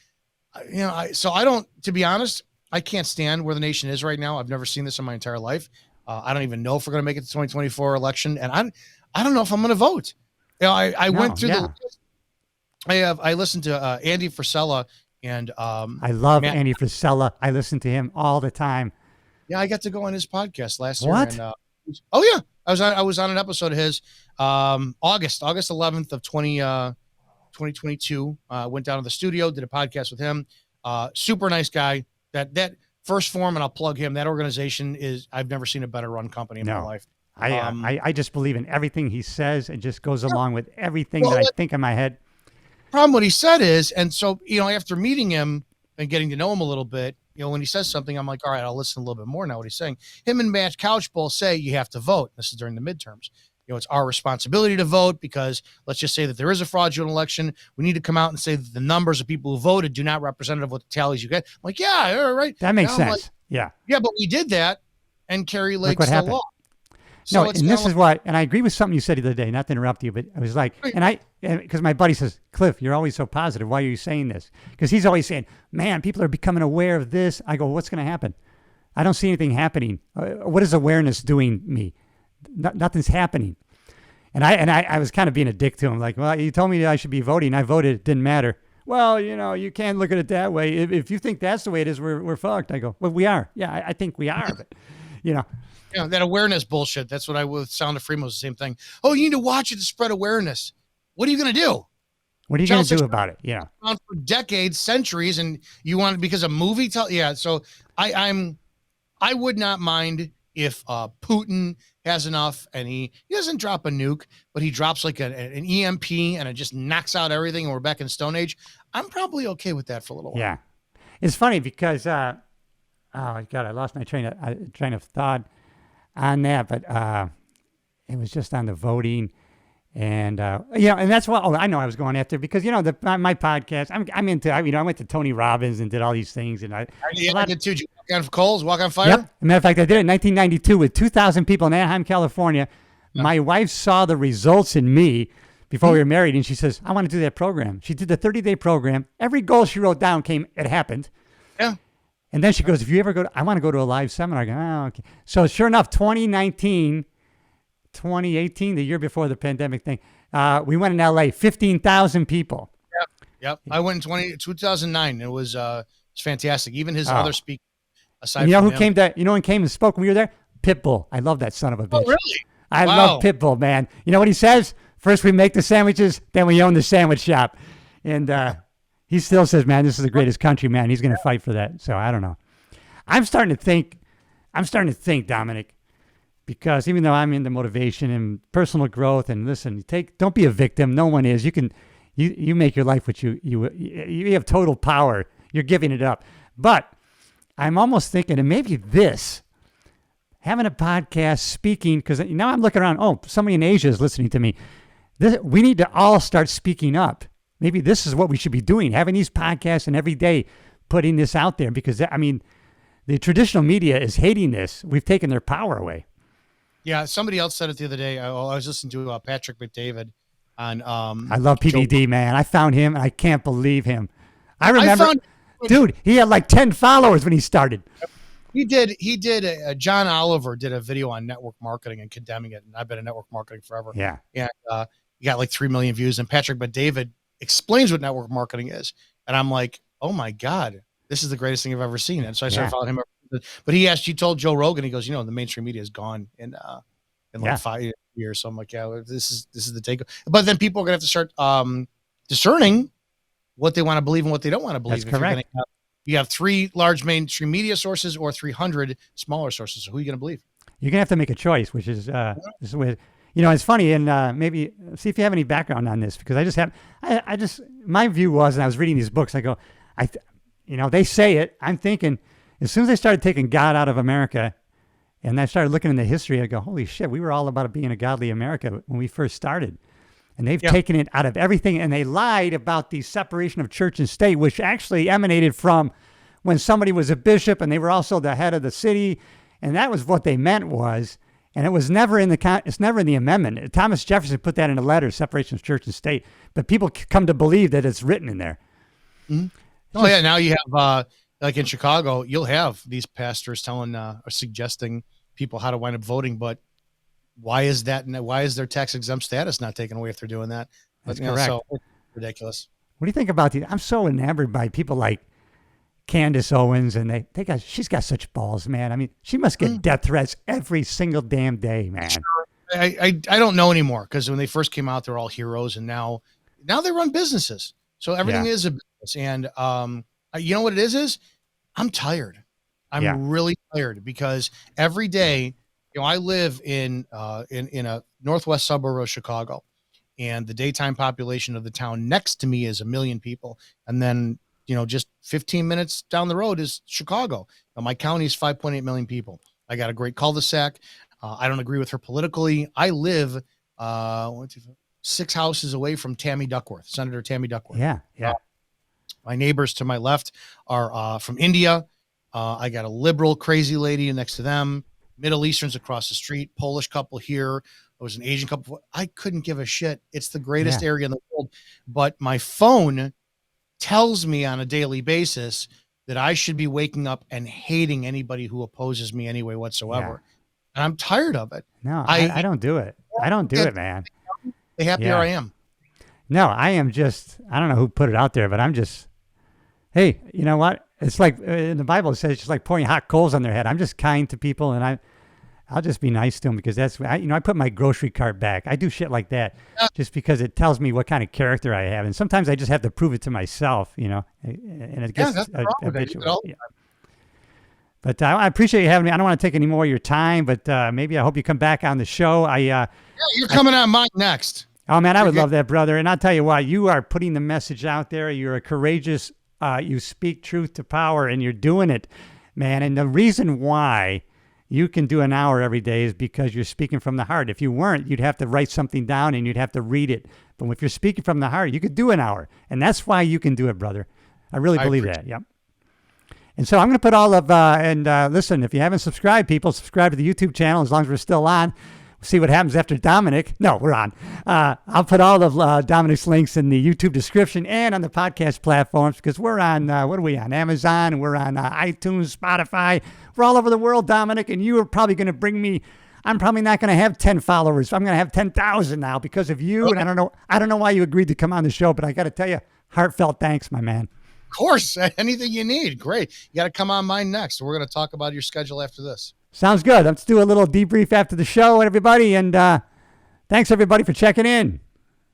To be honest, I can't stand where the nation is right now. I've never seen this in my entire life. I don't even know if we're going to make it to the 2024 election. And I don't know if I'm going to vote. I went through the list. I listened to Andy Frisella. And I love Andy Frisella. I listen to him all the time. Yeah, I got to go on his podcast last year. What? And, I was on an episode of his August 11th of 2022. Went down to the studio, did a podcast with him. Super nice guy. That First Form, and I'll plug him. That organization I've never seen a better run company in my life. I just believe in everything he says. It just goes along with everything that I think in my head. Problem what he said is, and so after meeting him and getting to know him a little bit, when he says something, I'm like, all right, I'll listen a little bit more now what he's saying. Him and Matt Couch both say you have to vote. This is during the midterms. it's our responsibility to vote because let's just say that there is a fraudulent election. We need to come out and say that the numbers of people who voted do not representative of what the tallies you get. I'm like, yeah, all right. That makes Now sense. like, yeah. Yeah, but we did that, and Carrie Lake what still happened. lost. So no, and this is why, and I agree with something you said the other day, not to interrupt you, but I was like, because my buddy says, Cliff, you're always so positive. Why are you saying this? Because he's always saying, man, people are becoming aware of this. I go, what's going to happen? I don't see anything happening. What is awareness doing me? Nothing's happening. And I was kind of being a dick to him. Like, well, you told me I should be voting. I voted. It didn't matter. Well, you can't look at it that way. If you think that's the way it is, we're fucked. I go, well, we are. Yeah, I think we are. But, Yeah, that awareness bullshit. That's what I with Sound of Freedom was the same thing. Oh, you need to watch it to spread awareness. What are you going to do? What are you going to do about it? Yeah. On for decades, centuries, and you want because a movie yeah. So I would not mind if Putin has enough and he doesn't drop a nuke, but he drops like an EMP and it just knocks out everything and we're back in Stone Age. I'm probably okay with that for a little while. Yeah. It's funny because oh God, I lost my train of thought on that, but it was just on the voting, and and that's what I know I was going after because my podcast. I'm into. I went to Tony Robbins and did all these things, and I did too. Did you walk on coals, walk on fire? Yep. As a matter of fact, I did it in 1992 with 2,000 people in Anaheim, California. Yeah. My wife saw the results in me before we were married, and she says, "I want to do that program." She did the 30-day program. Every goal she wrote down it happened. Yeah. And then she goes, if you ever I want to go to a live seminar. I go, oh, okay. So sure enough, 2018, the year before the pandemic thing, we went in LA, 15,000 people. Yep. I went in 2009. It was fantastic. Even his other speakers, aside from who him. Came and spoke when we were there? Pitbull. I love that son of a bitch. Oh, really? I love Pitbull, man. You know what he says? First we make the sandwiches, then we own the sandwich shop. And he still says, man, this is the greatest country, man. He's going to fight for that. So I don't know. I'm starting to think, Dominic, because even though I'm into motivation and personal growth and listen, don't be a victim. No one is. You make your life what you have total power. You're giving it up. But I'm almost thinking, and maybe having a podcast, speaking, because now I'm looking around, oh, somebody in Asia is listening to me. We need to all start speaking up. Maybe this is what we should be doing, having these podcasts and every day putting this out there because, the traditional media is hating this. We've taken their power away. Yeah, somebody else said it the other day. I was listening to Patrick McDavid on I love PDD, man. I found him, and I can't believe him. I remember, dude, he had like 10 followers when he started. He did. John Oliver did a video on network marketing and condemning it, and I've been in network marketing forever. Yeah. And he got like 3 million views, and Patrick McDavid explains what network marketing is. And I'm like, oh my God, this is the greatest thing I've ever seen. And so I started following him. But he told Joe Rogan, he goes, the mainstream media is gone in like 5 years. So I'm like, yeah, this is the take. But then people are going to have to start discerning what they want to believe and what they don't want to believe. That's correct. You have 3 large mainstream media sources or 300 smaller sources. So who are you going to believe? You're going to have to make a choice, which is with, it's funny, and maybe see if you have any background on this, because I just my view was, and I was reading these books, I go, they say it, I'm thinking, as soon as they started taking God out of America, and I started looking in the history, I go, holy shit, we were all about being a godly America when we first started. And they've taken it out of everything, and they lied about the separation of church and state, which actually emanated from when somebody was a bishop, and they were also the head of the city, and that was what they meant was. And it was never it's never in the amendment. Thomas Jefferson put that in a letter, separation of church and state. But people come to believe that it's written in there. Mm-hmm. Oh, yeah. Now you have, like in Chicago, you'll have these pastors telling or suggesting people how to wind up voting. But why is that? Why is their tax exempt status not taken away if they're doing that? That's correct. So it's ridiculous. What do you think about these? I'm so enamored by people like Candace Owens, and she's got such balls, man. I mean, she must get death threats every single damn day, man. Sure. I don't know anymore, because when they first came out, they're all heroes, and now they run businesses. So everything is a business. And you know what it is I'm tired. I'm really tired, because every day, I live in a northwest suburb of Chicago, and the daytime population of the town next to me is 1 million people, and then just 15 minutes down the road is Chicago. Now, my county is 5.8 million people. I got a great cul-de-sac. I don't agree with her politically. I live six houses away from Tammy Duckworth, Senator Tammy Duckworth. Yeah. Yeah. My neighbors to my left are from India. I got a liberal crazy lady next to them, Middle Easterns across the street, Polish couple here. There was an Asian couple. I couldn't give a shit. It's the greatest area in the world. But my phone tells me on a daily basis that I should be waking up and hating anybody who opposes me anyway whatsoever. And I'm tired of it. No, I don't do it. I don't do it, man. The happier I am. No, I am just, I don't know who put it out there, but I'm just, hey, you know what? It's like in the Bible, it says it's just like pouring hot coals on their head. I'm just kind to people, and I'll just be nice to them because that's, I put my grocery cart back. I do shit like that just because it tells me what kind of character I have. And sometimes I just have to prove it to myself, and it gets habitual. Yeah. But I appreciate you having me. I don't want to take any more of your time, but maybe I hope you come back on the show. You're coming on mine next. Oh, man, I would love that, brother. And I'll tell you what, you are putting the message out there. You're a courageous, you speak truth to power, and you're doing it, man. And the reason why you can do an hour every day is because you're speaking from the heart. If you weren't, you'd have to write something down and you'd have to read it. But if you're speaking from the heart, you could do an hour. And that's why you can do it, brother. I really believe that. Yep. And so I'm going to put all of, listen, if you haven't subscribed, people, subscribe to the YouTube channel as long as we're still on. We'll see what happens after Dominick. No, we're on. I'll put all of Dominick's links in the YouTube description and on the podcast platforms because we're on, what are we on? Amazon, we're on iTunes, Spotify. We're all over the world, Dominick, and you are probably going to bring me, I'm probably not going to have 10 followers. I'm going to have 10,000 now because of you. And I don't know why you agreed to come on the show, but I got to tell you, heartfelt thanks, my man. Of course, anything you need. Great. You got to come on mine next. We're going to talk about your schedule after this. Sounds good. Let's do a little debrief after the show, everybody. And thanks, everybody, for checking in.